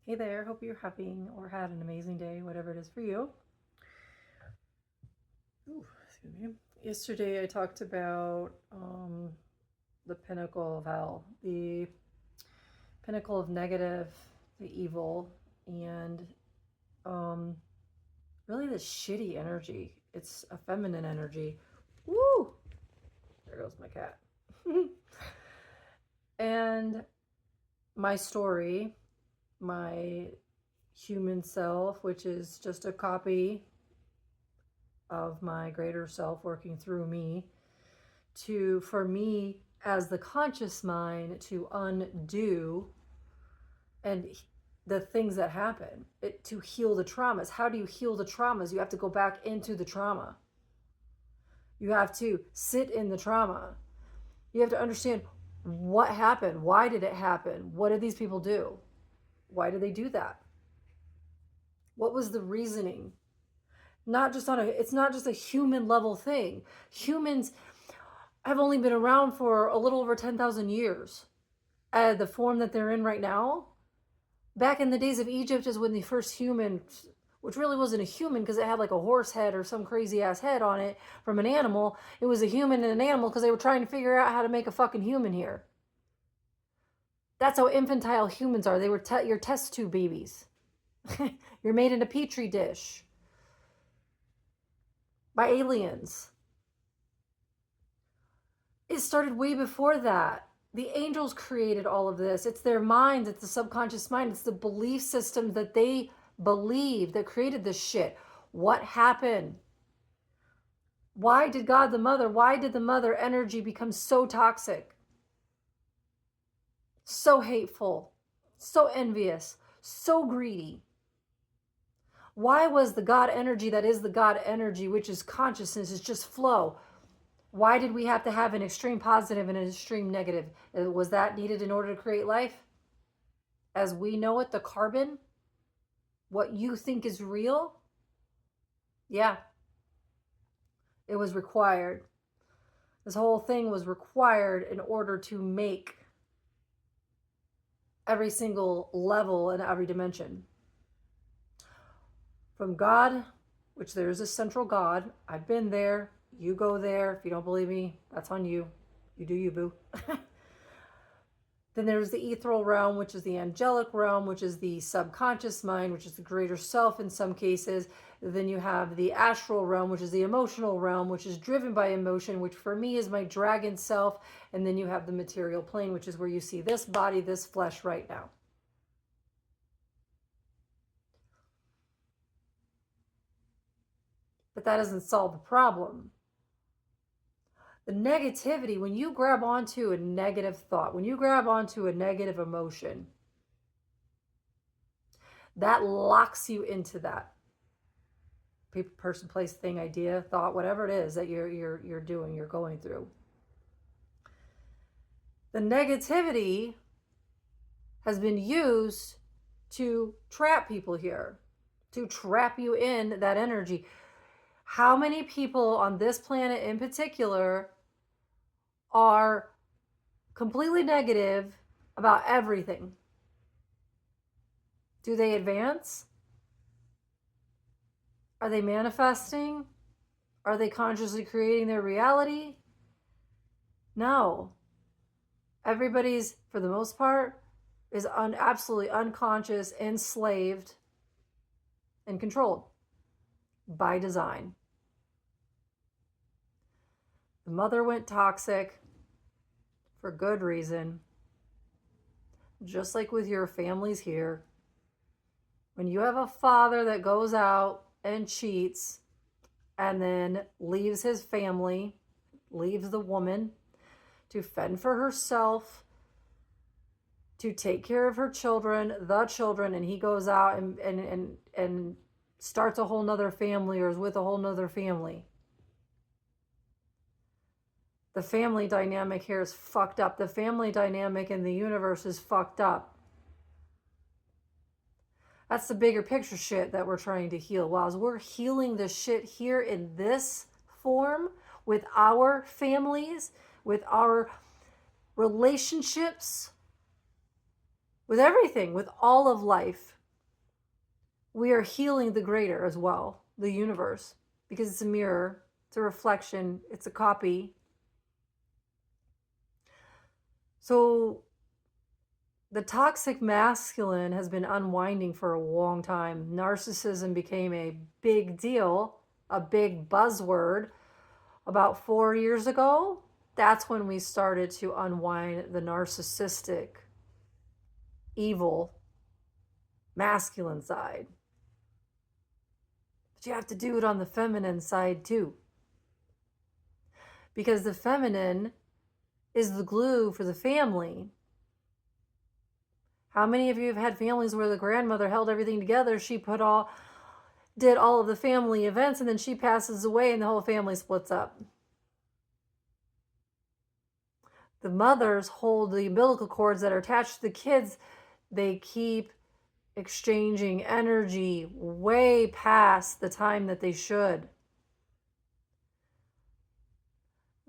Hey there, hope you're having or had an amazing day, whatever it is for you. Ooh, excuse me. Yesterday I talked about the pinnacle of hell, the pinnacle of negative, the evil, and um, really the shitty energy. It's a feminine energy. Woo! There goes my cat. And my story, my human self, which is just a copy of my greater self working through me, for me as the conscious mind to undo and the things that happen, to heal the traumas. How do you heal the traumas? You have to go back into the trauma. You have to sit in the trauma. You have to understand what happened. Why did it happen? What did these people do? Why did they do that? What was the reasoning? It's not just a human level thing. Humans have only been around for a little over 10,000 years. The form that they're in right now, back in the days of Egypt is when the first human, which really wasn't a human because it had like a horse head or some crazy ass head on it from an animal. It was a human and an animal because they were trying to figure out how to make a fucking human here. That's how infantile humans are. They were your test tube babies. You're made in a petri dish by aliens. It started way before that. The angels created all of this. It's their minds, it's the subconscious mind, it's the belief system that they believe that created this shit. What happened? Why did the mother energy become so toxic? So hateful, so envious, so greedy? Why was the God energy that is the God energy, which is consciousness, is just flow? Why did we have to have an extreme positive and an extreme negative? Was that needed in order to create life? As we know it, the carbon, what you think is real, yeah, it was required. This whole thing was required in order to make every single level and every dimension. From God, which there is a central God, I've been there, you go there. If you don't believe me, that's on you. You do you, boo. Then there's the ethereal realm, which is the angelic realm, which is the subconscious mind, which is the greater self in some cases. Then you have the astral realm, which is the emotional realm, which is driven by emotion, which for me is my dragon self. And then you have the material plane, which is where you see this body, this flesh right now. But that doesn't solve the problem. The negativity, when you grab onto a negative thought, when you grab onto a negative emotion, that locks you into that person, place, thing, idea, thought, whatever it is that you're doing, you're going through. The negativity has been used to trap people here, to trap you in that energy. How many people on this planet in particular are completely negative about everything? Do they advance? Are they manifesting? Are they consciously creating their reality? No. Everybody's, for the most part, is absolutely unconscious, enslaved, and controlled by design. The mother went toxic for good reason. Just like with your families here. When you have a father that goes out and cheats and then leaves his family, leaves the woman to fend for herself, to take care of her children, and he goes out and starts a whole nother family or is with a whole nother family. The family dynamic here is fucked up. The family dynamic in the universe is fucked up. That's the bigger picture shit that we're trying to heal. While we're healing the shit here in this form with our families, with our relationships, with everything, with all of life. We are healing the greater as well, the universe, because it's a mirror, it's a reflection, it's a copy. So the toxic masculine has been unwinding for a long time. Narcissism became a big deal, a big buzzword about 4 years ago. That's when we started to unwind the narcissistic, evil, masculine side. But you have to do it on the feminine side too. Because the feminine is the glue for the family. How many of you have had families where the grandmother held everything together? She did all of the family events, and then she passes away and the whole family splits up. The mothers hold the umbilical cords that are attached to the kids. They keep exchanging energy way past the time that they should.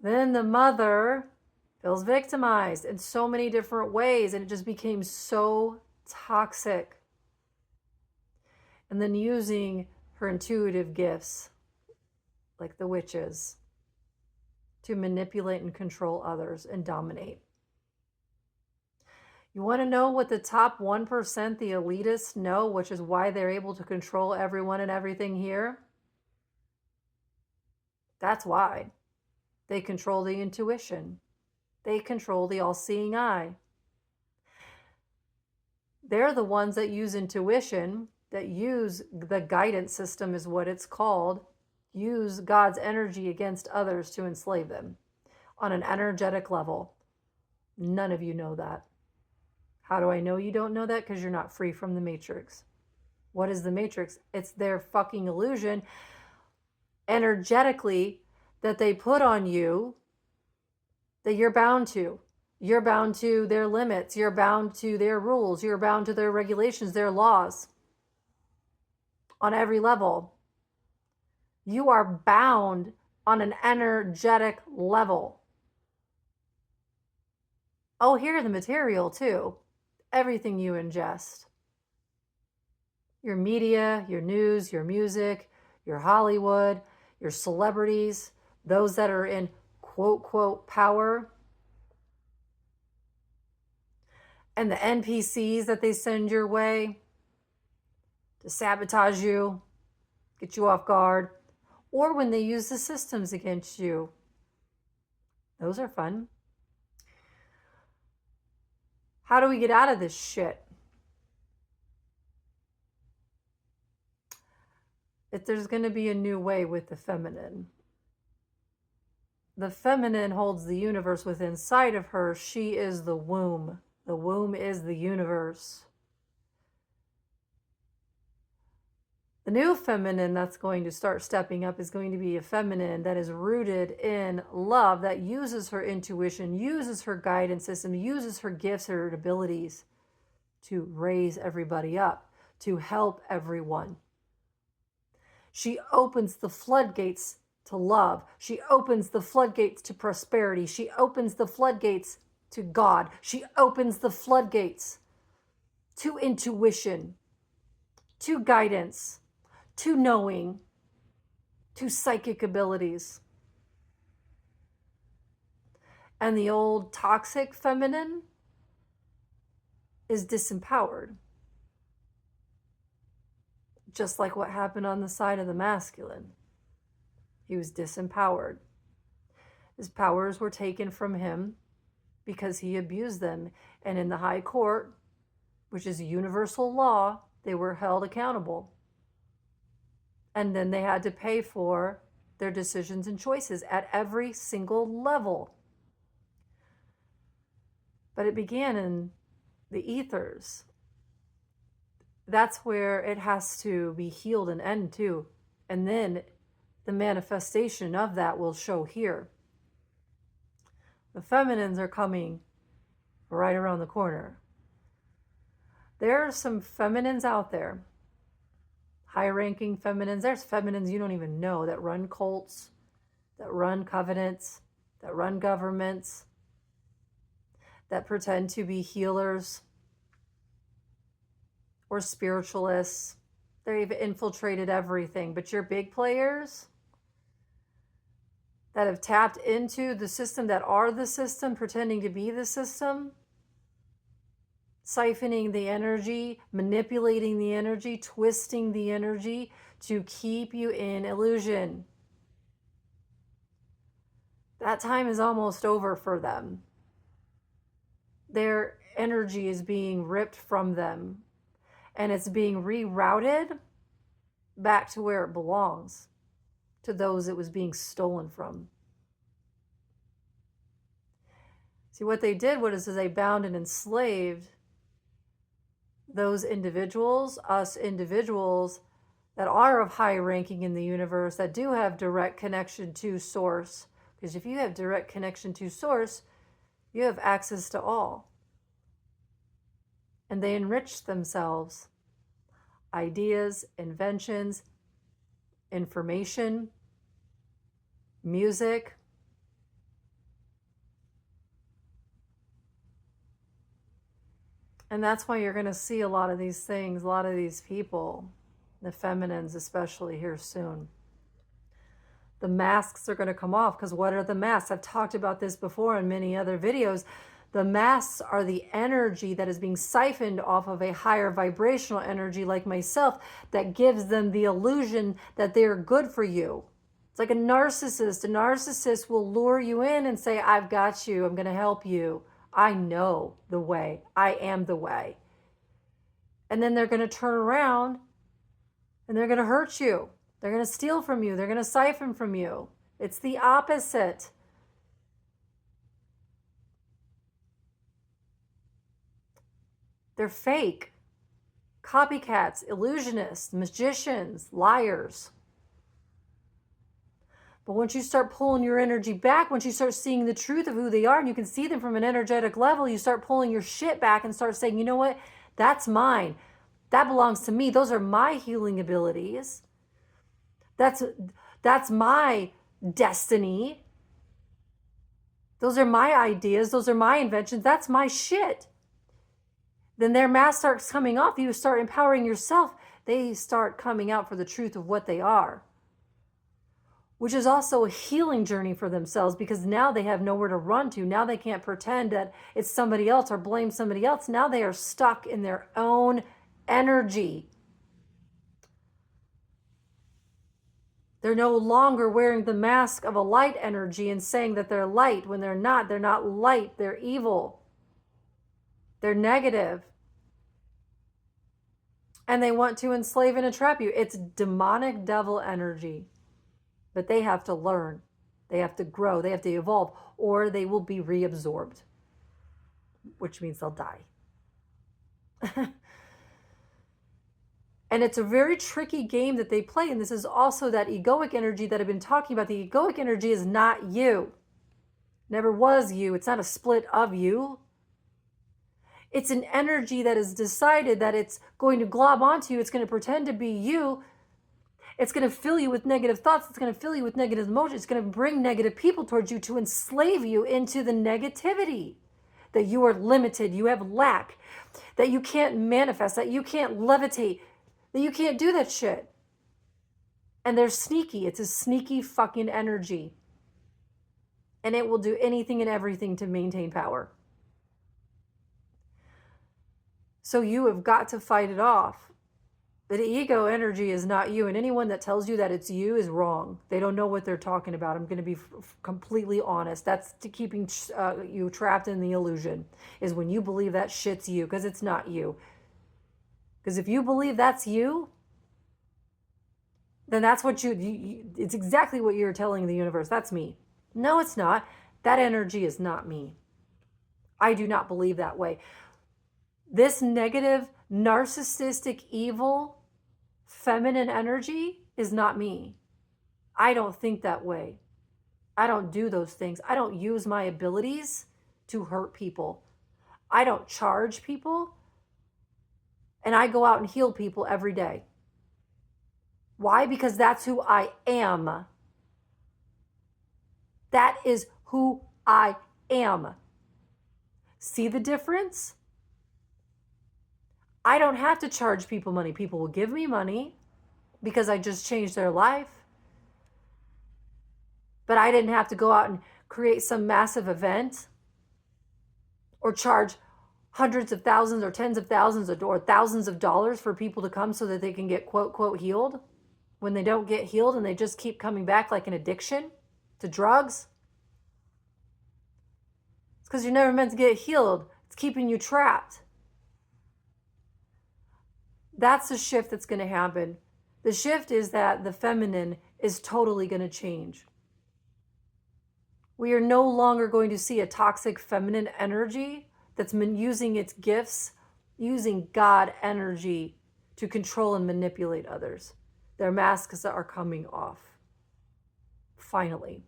Then the mother feels victimized in so many different ways, and it just became so toxic. And then using her intuitive gifts, like the witches, to manipulate and control others and dominate. You want to know what the top 1%, the elitists, know, which is why they're able to control everyone and everything here? That's why. They control the intuition. They control the all-seeing eye. They're the ones that use intuition, that use the guidance system is what it's called, use God's energy against others to enslave them on an energetic level. None of you know that. How do I know you don't know that? Because you're not free from the matrix. What is the matrix? It's their fucking illusion energetically that they put on you that you're bound to. You're bound to their limits. You're bound to their rules. You're bound to their regulations, their laws on every level. You are bound on an energetic level. Oh, here the material too. Everything you ingest. Your media, your news, your music, your Hollywood, your celebrities, those that are in quote, quote, power. And the NPCs that they send your way to sabotage you, get you off guard, or when they use the systems against you. Those are fun. How do we get out of this shit? If there's going to be a new way with the feminine. The feminine holds the universe within inside of her. She is the womb. The womb is the universe. The new feminine that's going to start stepping up is going to be a feminine that is rooted in love, that uses her intuition, uses her guidance system, uses her gifts, her abilities to raise everybody up, to help everyone. She opens the floodgates to love. She opens the floodgates to prosperity. She opens the floodgates to God. She opens the floodgates to intuition, to guidance, to knowing, to psychic abilities. And the old toxic feminine is disempowered. Just like what happened on the side of the masculine. He was disempowered. His powers were taken from him because he abused them. And in the high court, which is universal law, they were held accountable. And then they had to pay for their decisions and choices at every single level. But it began in the ethers. That's where it has to be healed and end too. And then the manifestation of that will show here. The feminines are coming right around the corner. There are some feminines out there, high-ranking feminines. There's feminines you don't even know that run cults, that run covenants, that run governments, that pretend to be healers. or spiritualists. They've infiltrated everything. But your big players that have tapped into the system, that are the system, pretending to be the system, siphoning the energy, manipulating the energy, twisting the energy to keep you in illusion. That time is almost over for them. Their energy is being ripped from them, and it's being rerouted back to where it belongs, to those it was being stolen from. See, what they did was they bound and enslaved those individuals, us individuals that are of high ranking in the universe, that do have direct connection to source. Because if you have direct connection to source, you have access to all. And they enrich themselves. Ideas, inventions, information, music. And that's why you're going to see a lot of these things, a lot of these people, the feminines especially, here soon. The masks are going to come off, because what are the masks? I've talked about this before in many other videos. The masks are the energy that is being siphoned off of a higher vibrational energy like myself, that gives them the illusion that they're good for you. It's like a narcissist. A narcissist will lure you in and say, I've got you. I'm going to help you. I know the way. I am the way. And then they're going to turn around and they're going to hurt you. They're going to steal from you. They're going to siphon from you. It's the opposite. They're fake. Copycats, illusionists, magicians, liars. But once you start pulling your energy back, once you start seeing the truth of who they are, and you can see them from an energetic level, you start pulling your shit back and start saying, you know what? That's mine. That belongs to me. Those are my healing abilities. That's my destiny. Those are my ideas. Those are my inventions. That's my shit. Then their mask starts coming off. You start empowering yourself. They start coming out for the truth of what they are, which is also a healing journey for themselves, because now they have nowhere to run to. Now they can't pretend that it's somebody else or blame somebody else. Now they are stuck in their own energy. They're no longer wearing the mask of a light energy and saying that they're light when they're not. They're not light. They're evil. They're negative. And they want to enslave and entrap you. It's demonic devil energy. But they have to learn. They have to grow. They have to evolve. Or they will be reabsorbed, which means they'll die. And it's a very tricky game that they play. And this is also that egoic energy that I've been talking about. The egoic energy is not you. Never was you. It's not a split of you. It's an energy that has decided that it's going to glob onto you. It's going to pretend to be you. It's going to fill you with negative thoughts. It's going to fill you with negative emotions. It's going to bring negative people towards you to enslave you into the negativity. That you are limited, you have lack, that you can't manifest, that you can't levitate, that you can't do that shit. And they're sneaky. It's a sneaky fucking energy. And it will do anything and everything to maintain power. So you have got to fight it off. The ego energy is not you. And anyone that tells you that it's you is wrong. They don't know what they're talking about. I'm going to be completely honest. That's to keeping you trapped in the illusion, is when you believe that shit's you, because it's not you. Because if you believe that's you, then that's what it's exactly what you're telling the universe. That's me. No, it's not. That energy is not me. I do not believe that way. This negative, narcissistic, evil, feminine energy is not me. I don't think that way. I don't do those things. I don't use my abilities to hurt people. I don't charge people. And I go out and heal people every day. Why? Because that's who I am. That is who I am. See the difference? I don't have to charge people money. People will give me money because I just changed their life. But I didn't have to go out and create some massive event or charge hundreds of thousands or tens of thousands or thousands of dollars for people to come so that they can get quote, quote, healed when they don't get healed and they just keep coming back like an addiction to drugs. It's because you're never meant to get healed. It's keeping you trapped. That's the shift that's going to happen. The shift is that the feminine is totally going to change. We are no longer going to see a toxic feminine energy that's been using its gifts, using God energy to control and manipulate others. Their masks are coming off. Finally.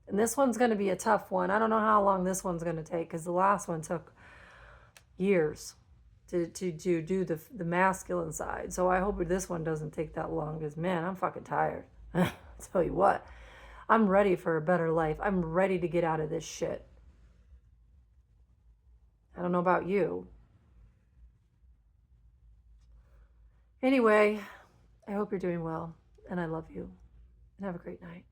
And this one's going to be a tough one. I don't know how long this one's going to take because the last one took years to do the masculine side. So I hope this one doesn't take that long because, man, I'm fucking tired. I'll tell you what. I'm ready for a better life. I'm ready to get out of this shit. I don't know about you. Anyway, I hope you're doing well, and I love you, and have a great night.